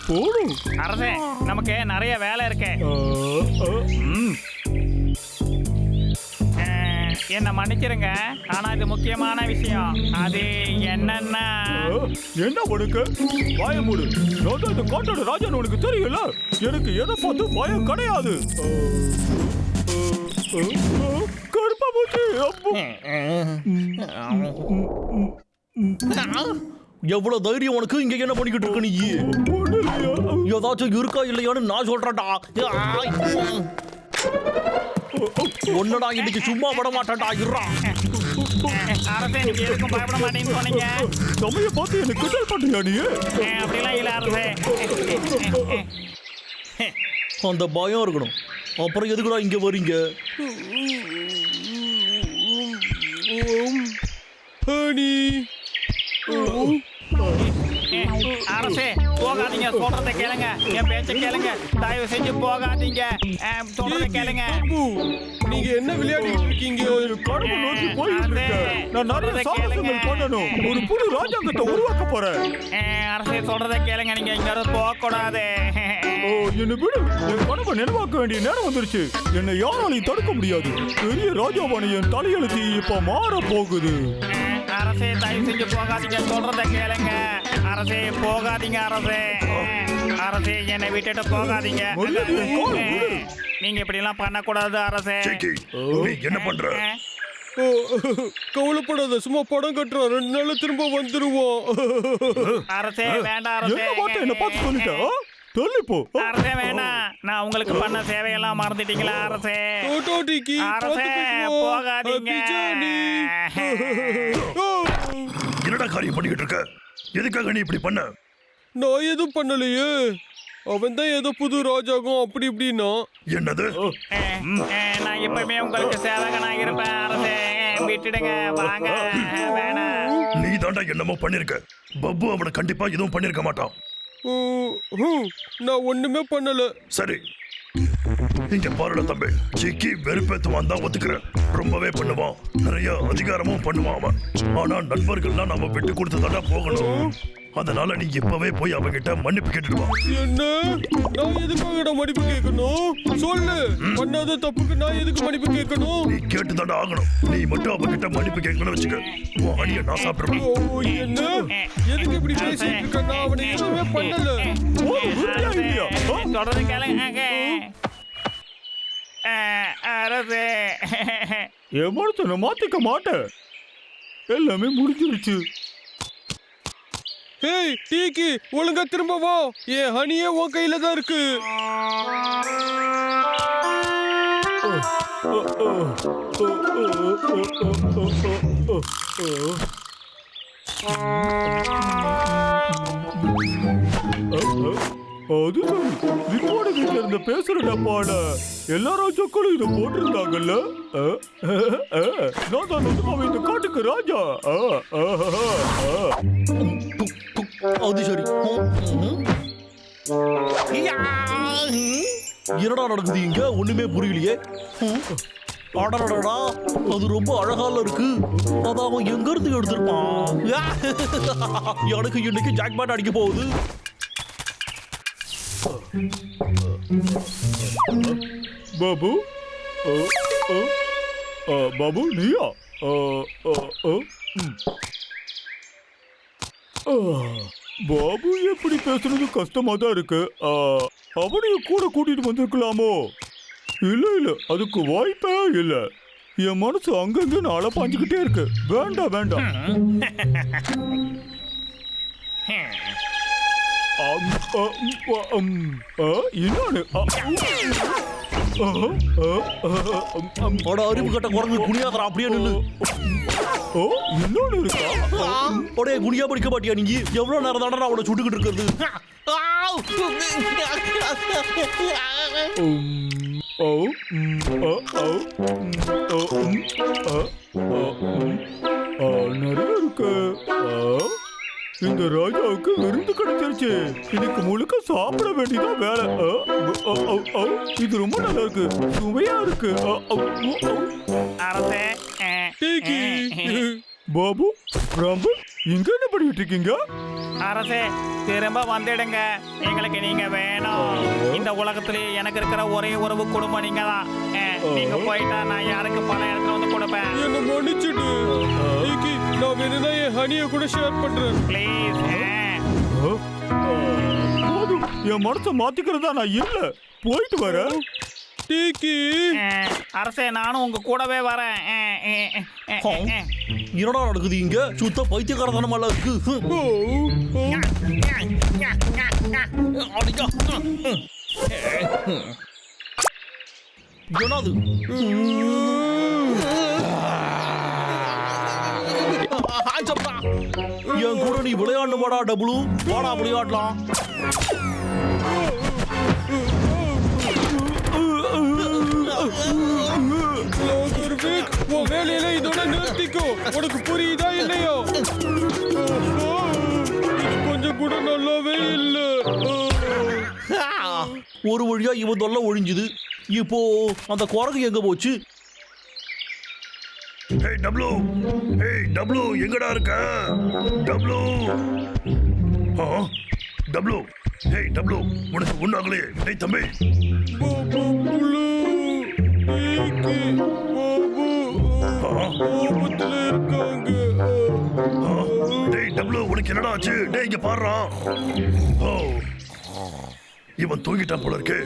போடும். அரசே, நமக்கு நிறைய வேலை இருக்கு. என்ன மன்னிச்சிருங்க, ஆனா இது முக்கியமான விஷயம். அது என்னன்னா, என்ன உனக்கு பயம் மூடு. நான் தான் இந்த காட்டோட ராஜான்னு உனக்கு தெரியல. எனக்கு எதை பார்த்து பயம் கிடையாது. கருப்பா போச்சு. எவ்வளவு தைரியம் உனக்கு? இங்க என்ன பண்ணிக்கிட்டு இருக்க நீ? ஏதாச்சும் இருக்கா இல்லையான்னு நான் சொல்றேன்டா. ஒன்னடா இன்னைக்கு சும்மா விட மாட்டேன்டா. இருடா. அரசே, நீங்க எதுக்கும் பயப்பட மாட்டேன்னு சொன்னீங்க. தமைய பார்த்து எனக்கு கிண்டல் பண்றியா நீ? அப்படிலாம் இல்ல அரசே. அந்த பயம் இருக்கணும். அப்புறம் எதுக்குடா இங்க வரீங்க? அரசே, போகாதீங்க, சொல்றதை கேளுங்க. என் பேச்ச கேளுங்க, தயவு செஞ்சு போகாதீங்க. சொல்றதை கேளுங்க. நீங்க என்ன விளையாடிட்டு இருக்கீங்க? கடவுளை நோக்கி போயிட்டு இருக்கேன். நான் நிறைய சாகசங்கள் பண்ணணும். ஒரு புது ராஜாங்கத்தை உருவாக்க போறேன். அரசே, சொல்றதை கேளுங்க. நீங்க இங்க போக கூடாது. என்ன விடு. என் கனவை நினைவாக்க வேண்டிய நேரம் வந்துருச்சு. என்னை யாராலையும் தடுக்க முடியாது. பெரிய ராஜாவான என் தலையெழுத்து இப்ப மாற போகுது. அரசே, தயவு செஞ்சு போகாதீங்க, சொல்றதை கேளுங்க. அரசே, போகாதீங்க. அரசே, என்னை விட்டுட்டு போகாதீங்க. நீங்க இப்படி எல்லாம் பண்ணக்கூடாது அரசே. என்ன பண்ற? கவலைப்படாத, சும்மா படம் கட்டுறோம். 2 நாள்ல திரும்ப வந்துருவோம். அரசே, வேண்டாம் அரசே. என்ன பார்த்து சொல்லிட்டா? சொல்லி போ. அரசே, வேண்டாம். நான் உங்களுக்கு பண்ண சேவையெல்லாம் மறந்துட்டீங்களா அரசே? அரசே, போகாதீங்க. என்னடா காரியம் பண்ணிக்கிட்டு இருக்க? எதுக்காக நீ இப்படி பண்ண? நான் எதுவும் பண்ணலையே. அவன் தான் ஏதோ புது ராஜாகும் அப்படி இப்படின்னா. என்னது? நான் எப்பவுமே உங்களுக்கு சேவகனா இருப்பேன் அரசே. விட்டுடுங்க, வாங்க. வேணாம். நீ தாண்டா என்னமோ பண்ணிருக்க. பப்பு அவனை கண்டிப்பா எதுவும் பண்ணிருக்க மாட்டான். நான் ஒண்ணுமே பண்ணல. சரி, இங்க பாருடா தம்பி. சிக்கி வெறுப்பேத்துவான் தான் ஒத்துக்கிறேன். ரொம்பவே பண்ணுவான், நிறைய அதிகாரமும் பண்ணுவான் அவன். ஆனா நண்பர்கள்லாம் நம்ம விட்டு கொடுத்து தாண்டா போகணும். அதனால நீ இப்பவே போய் அவங்கிட்ட மன்னிப்பு கேட்டுடுவா. என்ன? நான் எதுக்காக மன்னிப்பு கேட்கணும்? சொல்லு. பண்ணாத தப்புக்கு நான் எதுக்கு மன்னிப்பு கேட்கணும்? நீ கேட்டு தாண்டா ஆகணும். நீ மட்டும் அவங்கிட்ட மன்னிப்பு கேட்கணும்னு வச்சுக்க, உன் அணியை நான் சாப்பிடுறேன். என்ன? எதுக்கு இப்படி பேசிட்டு இருக்க? நான் அவனை எதுவுமே பண்ணல. சொல்றது கேளுங்க அரசே. என் மனசை மாத்திக்க மாட்டேன். எல்லாமே முடிஞ்சிருச்சு. ஹேய் டீக்கி, ஒழுங்கா திரும்ப வா. என் ஹனியே உன் கையில தான் இருக்கு. அது ரிப்போர்ட் வீட்டுல இருந்த பேசுற டப்பால எல்லா ராஜாக்களும் இதை போட்டிருந்தாங்கல்ல. நான் தான் நிஜமாவே இந்த காட்டுக்கு ராஜா. அது சரி. என்னடா நடக்குது இங்க? ஒண்ணுமே புரியலையே. அடடடா, அது ரொம்ப அழகால இருக்கு. அத அவன் எங்க இருந்து எடுத்திருப்பான்? எனக்கு இன்னைக்கு ஜாக்பாட் அடிக்க போகுது. பாபு, பாபு நீயா? பாபு எப்படி பேசுறது கஷ்டமா தான் இருக்கு. அவனையும் கூட கூட்டிட்டு வந்திருக்கலாமோ? இல்ல, அதுக்கு வாய்ப்பே இல்ல. என் மனசு அங்கங்க நாள பாஞ்சுக்கிட்டே இருக்கு. வேண்டாம் வேண்டாம். இன்னொன்னு அறிவு கட்ட குரங்கு குனியாதரா, அப்படியே நில்லு. இன்னொன்னு இருக்கா? உடைய குனியா படிக்க மாட்டியா நீங்க? எவ்வளவு நேரம் தானே அவனை சுட்டுக்கிட்டு இருக்கிறது? நிறைய இருக்கு. இந்த ராஜாவுக்கு விருந்து கிடைச்சிருச்சு. இதுக்கு முழுக்க சாப்பிட வேண்டியதான் வேலை. இது ரொம்ப நல்லா இருக்கு, சுவையா இருக்கு. அரசே, பாபு, ராம்பு, இங்க என்ன பண்ணிட்டு இருக்கீங்க? அரசே திரும்ப வந்துடுங்க, எங்களுக்கு நீங்க வேணும். இந்த உலகத்திலே எனக்கு இருக்கிற ஒரே உறவு குடும்பம் நீங்க தான். நீங்க போயிட்டா நான் யாருக்கு பணம் எடுத்து வந்து கொடுப்பேன்? என்ன மன்னிச்சிடு ஏகி, நான் வேணும்னா என் ஹனியை கூட ஷேர் பண்றேன். ப்ளீஸ். போதும், என் மனசை மாத்திக்கிறதா நான் இல்ல. போயிட்டு வர. டீக்கி, அரசே நானும் உங்க கூடவே வரேன். என்னடா நடக்குது இங்க? சுத்த பைத்தியக்காரத்தனமால இருக்கு. அடிக்கா. என்னது? என் கூட நீ விளையாடணுமாடா டபுளு? வாடா விளையாடலாம். லோகர்விக், உன் வேலையில இதோட நிறுத்திக்கோ. உனக்கு புரியுதா இல்லையா? இது கொஞ்சம் கூட நல்லாவே இல்ல. ஒரு வழியா இவன் தொல்லை ஒழிஞ்சுது. இப்போ அந்த குரங்கு எங்க போச்சு? ஏய் டப்ளு எங்கடா இருக்க? டப்ளு டப்ளு, ஏய் டப்ளு, உனக்கு ஒண்ணாகலையே? டேய் தம்பி, பாபு புலு, ஏகி, பாபு ஆபத்துல இருக்காங்க. டேய் டப்ளு, உனக்கு என்னடா ஆச்சு? டேய் இங்க பாருடா. ஓ, இவன் தூங்கிட்டான் போல இருக்கு.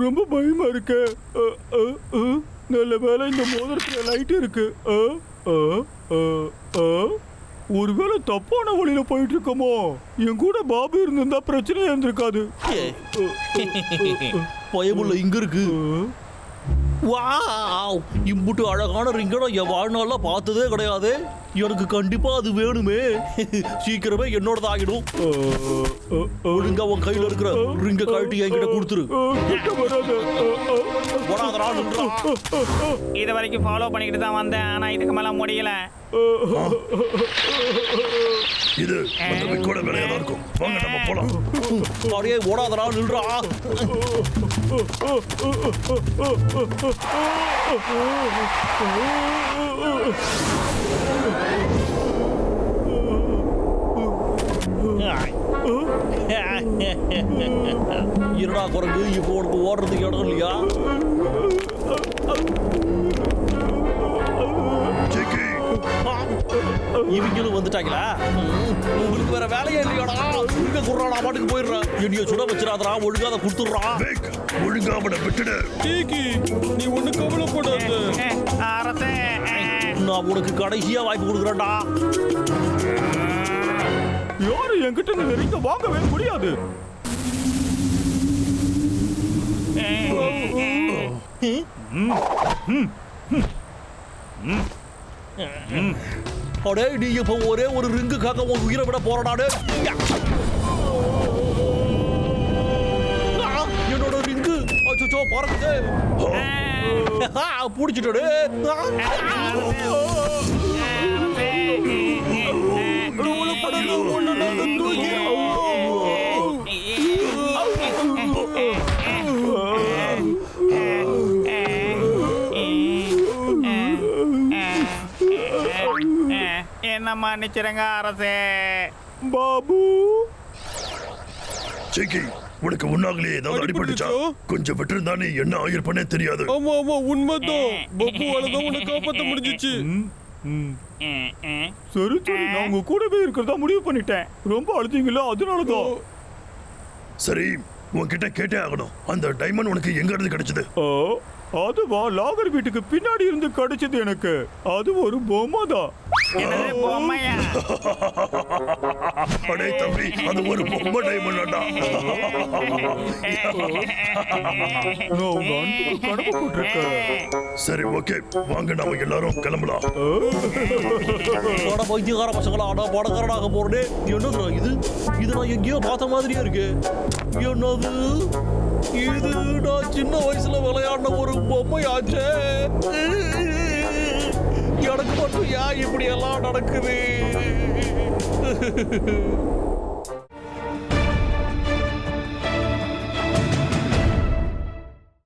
ரொம்ப பயமா இருக்கு. நல்ல வேலை இந்த மோதிரத்துல லைட் இருக்கு. ஒருவேளை தப்பான வழியில போயிட்டு இருக்கோமோ? என் கூட பாபு இருந்திருந்தா பிரச்சனையே இருந்திருக்காது. பயமுள்ள இங்க இருக்கு. வாவ், இம்புட்டு அழகான ரிங்கை என் வாழ்நாள்ல பார்த்ததே கிடையாது. எனக்கு கண்டிப்பா அது வேணுமே. சீக்கிரமே என்னோடது ஆகிடும். ஒழுங்கா உன் கையில இருக்கிற ரிங்க கழட்டி என்கிட்ட கொடுத்துரு. இது வரைக்கும் ஃபாலோ பண்ணிக்கிட்டு தான் வந்தேன், ஆனா இதுக்கு மேல முடியல. இது அந்த விக்கோட வேலையா தான் இருக்கும். வாங்க நம்ம போலாம். அப்படியே ஓடாதடா, நில்றா. இருடா குரங்கு, இப்போ உனக்கு ஓடுறதுக்கு இடம் இல்லையா? ஜெகி, இவங்களும் வந்துட்டாங்களா? உங்களுக்கு வேற வேலையே இல்லையாடா? இங்க குர்றாடா, பாட்டுக்கு போயிடுறேன். என்னைய சுட வச்சிடாதடா, ஒழுங்கா அதை கொடுத்துடுறா. வேக், ஒழுங்கா அவனை விட்டுடு. டீக்கி, நீ ஒண்ணு கவலைப்படாத. அரசே, நான் உனக்கு கடைசியா வாய்ப்பு கொடுக்குறேன்டா. யாரு என்கிட்ட இந்த ரிங்க வாங்கவே முடியாது. அடே, நீ இப்ப ஒரே ஒரு ரிங்குக்காக உன் உயிரை விட போறடாடே. என்னோட ரிங்கு அச்சோ பறக்குது. புடிச்சிட்டு என்ன மன்னிச்சிருங்க அரசே. பாபு, ஜெகி, உனக்கு ஒண்ணாகலையே? ஏதாவது அடிபட்டுச்சா? கொஞ்சம் விட்டுருந்தா நீ என்ன ஆயிருப்பனே தெரியாது. ஆமா ஆமா, உண்மைதான். பப்புவால தான் உன்னை காப்பாற்ற முடிஞ்சிச்சு. சரி சரி, நான் உங்க கூடவே இருக்கிறதா முடிவு பண்ணிட்டேன். ரொம்ப அழுதிங்களா, அதனாலதான். சரி, உன்கிட்ட கேட்டே ஆகணும். அந்த டைமண்ட் உனக்கு எங்க இருந்து கிடைச்சது? அதுவா, லாகர் வீட்டுக்கு பின்னாடி இருந்து கிடைச்சது எனக்கு. அது ஒரு பொம்மை தான். என்னது பொம்மையா? அடே தம்பி, அது ஒரு பொம்மை டைமண்டா. நான் உங்க அன்புக்கு கடமைப்பட்டிருக்கேன். சரி ஓகே, வாங்க நாம எல்லாரும் கிளம்பலாம். பைத்தியக்கார பசங்களா, ஆனா படக்காரனாக போறேன். என்னதுடா இது? இது நான் எங்கேயோ பார்த்த மாதிரியே இருக்கு. என்னது இது? நான் சின்ன வயசுல விளையாடின ஒரு பொம்மை ஆச்சே. எனக்கு மட்டும் ஏன் இப்படி எல்லாம் நடக்குது?